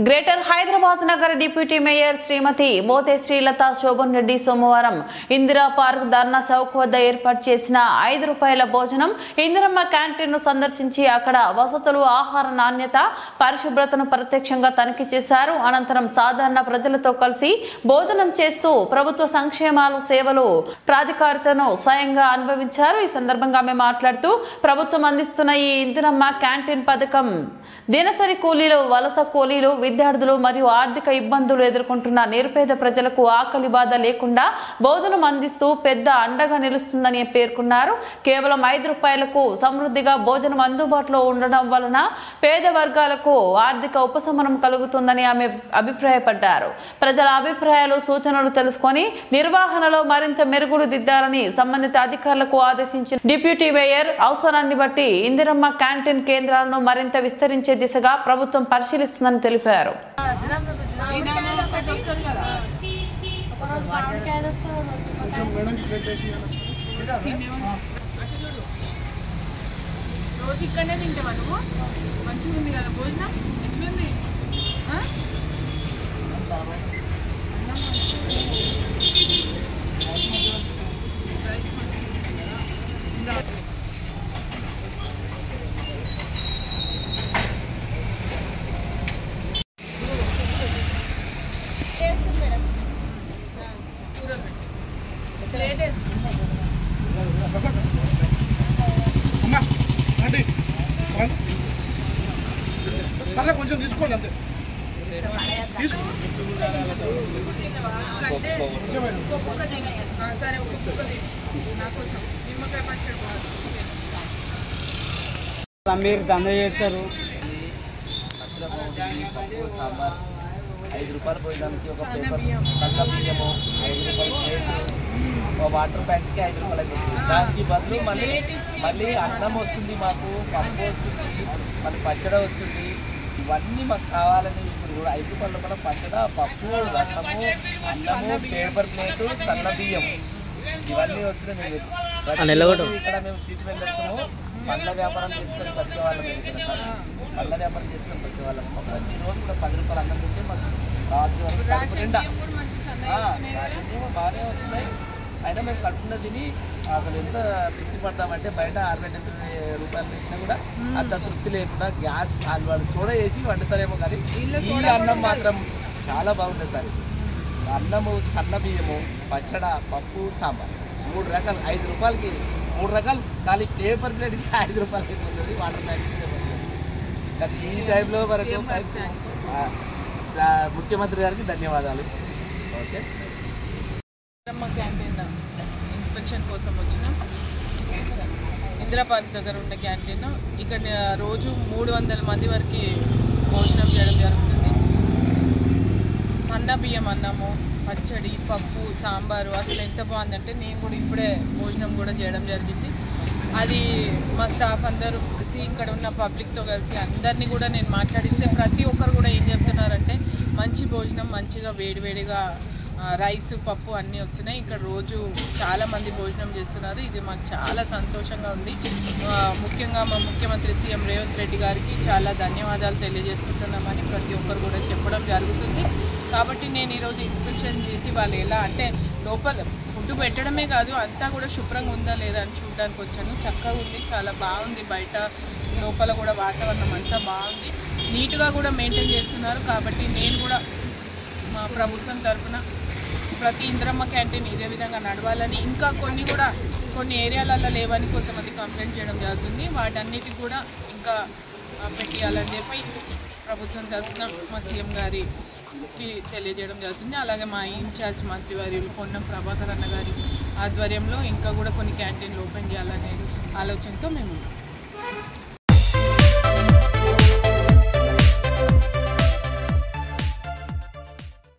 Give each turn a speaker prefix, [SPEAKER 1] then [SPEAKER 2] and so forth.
[SPEAKER 1] Greater Hyderabad నగర deputy mayor శ్రీమతి మోతే శ్రీలత శోభన్ రెడ్డి సోమవారం Indira park ధర్నా చౌక్ వద్ద ఏర్పాటు చేసిన ₹5 భోజనం ఇందిరమ్మ క్యాంటీన్ ను సందర్శించి అక్కడ వసతులు, ఆహార నాణ్యత, పరిశుభ్రతను ప్రత్యక్షంగా తనిఖీ చేశారు. అనంతరం సాధారణ ప్రజలతో కలిసి భోజనం చేస్తూ ప్రభుత్వ సంక్షేమాలు, సేవలు, ప్రాధికారితను స్వయంగా అనుభవించారు. ఈ సందర్భంగా ఆమె మాట్లాడుతూ ప్రభుత్వం అందిస్తున్న ఈ ఇందిరమ్మ క్యాంటీన్ పథకం దినసరి కూలీలు, వలస కూలీలు, విద్యార్థులు మరియు ఆర్థిక ఇబ్బందులు ఎదుర్కొంటున్న నిరుపేద ప్రజలకు ఆకలి బాధ లేకుండా భోజనం అందిస్తూ పెద్ద అండగా నిలుస్తుందని పేర్కొన్నారు. కేవలం ₹5కు సమృద్ధిగా భోజనం అందుబాటులో ఉండడం వలన పేద వర్గాలకు ఆర్థిక ఉపశమనం కలుగుతుందని ఆమె అభిప్రాయపడ్డారు. ప్రజల అభిప్రాయాలు, సూచనలు తెలుసుకొని నిర్వహణలో మరింత మెరుగులు దిద్దాలని సంబంధిత అధికారులకు ఆదేశించిన డిప్యూటీ మేయర్ అవసరాన్ని బట్టి ఇందిరమ్మ క్యాంటీన్ కేంద్రాలను మరింత విస్తరించే దిశగా ప్రభుత్వం పరిశీలిస్తుందని తెలిపారు.
[SPEAKER 2] రోజు ఇక్కడనే తింటావా నువ్వు? మంచిగా ఉంది కదా భోజనం? ఎట్లుంది?
[SPEAKER 3] కొంచెం తీసుకోండి అంతే.
[SPEAKER 4] మీరు దంద చేస్తారు.
[SPEAKER 5] సాంబార్ ₹5 పోయడానికి ఒక పేపర్, సన్న బియ్యము ₹5 వాటర్ ప్యాకెట్కి ₹5 అయిపోతుంది. దానికి బదులు మళ్ళీ అన్నం వస్తుంది, మాకు పప్పు వస్తుంది, మళ్ళీ పచ్చడి వస్తుంది. ఇవన్నీ మాకు కావాలని ఇప్పుడు ₹5 కూడా పచ్చడి, పప్పు, రసము, అన్నము, పేపర్ ప్లేటు, సన్న బియ్యం ఇవన్నీ వచ్చినాయి. మేము ఇక్కడ మేము స్ట్రీట్ వెండర్సము పండ్ల వ్యాపారం చేసుకొని వచ్చేవాళ్ళం. పండ్ల వ్యాపారం చేసుకొని వచ్చేవాళ్ళము. ప్రతిరోజు కూడా ₹10 అన్నం తింటే మాకు రాత్రి వరకు కడుపు నిండా బాగానే వస్తున్నాయి. అయినా మేము కడుపున తిని అసలు ఎంత తృప్తి పడతామంటే బయట ₹60-70 పెట్టినా కూడా అంత తృప్తి లేకుండా గ్యాస్ వాళ్ళు సోడా వేసి వండుతారేమో, కానీ ఈ అన్నం మాత్రం చాలా బాగుంటుంది సార్. అన్నము, సన్న బియ్యము, పచ్చడ, పప్పు, సాంబార్ 3 రకాలు ₹5కి 3 రకాలు. ఖాళీ పేపర్ ప్లేట్కి ₹5 అయిపోతుంది, వాటర్ ప్యాకెట్ అయిపోతుంది. కానీ ఈ టైంలో వరకు ముఖ్యమంత్రి గారికి ధన్యవాదాలు. ఓకే,
[SPEAKER 2] ఇందిరమ్మ క్యాంటీన్ ఇన్స్పెక్షన్ కోసం వచ్చిన ఇందిరా పార్క్ దగ్గర ఉన్న క్యాంటీన్ ఇక్కడ రోజు 300 మంది వరకు భోజనం చేయడం జరుగుతుంది. సన్న బియ్యం అన్నము, పచ్చడి, పప్పు, సాంబారు అసలు ఎంత బాగుందంటే నేను కూడా ఇప్పుడే భోజనం కూడా చేయడం జరిగింది. అది మా స్టాఫ్ అందరూ కలిసి ఇక్కడ ఉన్న పబ్లిక్తో కలిసి అందరినీ కూడా నేను మాట్లాడిస్తే ప్రతి ఒక్కరు కూడా ఏం చెప్తున్నారంటే మంచి భోజనం, మంచిగా వేడివేడిగా రైస్, పప్పు అన్నీ వస్తున్నాయి. ఇక్కడ రోజు చాలామంది భోజనం చేస్తున్నారు. ఇది మాకు చాలా సంతోషంగా ఉంది. ముఖ్యంగా మా ముఖ్యమంత్రి సీఎం రేవంత్ రెడ్డి గారికి చాలా ధన్యవాదాలు తెలియజేసుకుంటున్నామని ప్రతి ఒక్కరు కూడా చెప్పడం జరుగుతుంది. కాబట్టి నేను ఈరోజు ఇన్స్పెక్షన్ చేసి వాళ్ళు ఎలా అంటే లోపల ఫుడ్ పెట్టడమే కాదు, అంతా కూడా శుభ్రంగా ఉందా లేదా అని చూడడానికి వచ్చాను. చక్కగా ఉంది, చాలా బాగుంది. బయట లోపల కూడా వాతావరణం అంతా బాగుంది, నీట్గా కూడా మెయింటైన్ చేస్తున్నారు. కాబట్టి నేను కూడా మా ప్రభుత్వం తరఫున ప్రతి ఇందిరమ్మ క్యాంటీన్ ఇదే విధంగా నడవాలని, ఇంకా కొన్ని ఏరియాలలో లేవని కొంతమంది కంప్లైంట్ చేయడం జరుగుతుంది. వాటన్నిటికి కూడా ఇంకా పెట్టియాలని చెప్పి ప్రభుత్వం తరఫున మా సీఎం గారికి తెలియజేయడం జరుగుతుంది. అలాగే మా ఇన్ఛార్జ్ మంత్రివర్యులు పొన్నం ప్రభాకర్ అన్న గారి ఆధ్వర్యంలో ఇంకా కూడా కొన్ని క్యాంటీన్లు ఓపెన్ చేయాలనే ఆలోచనతో మేము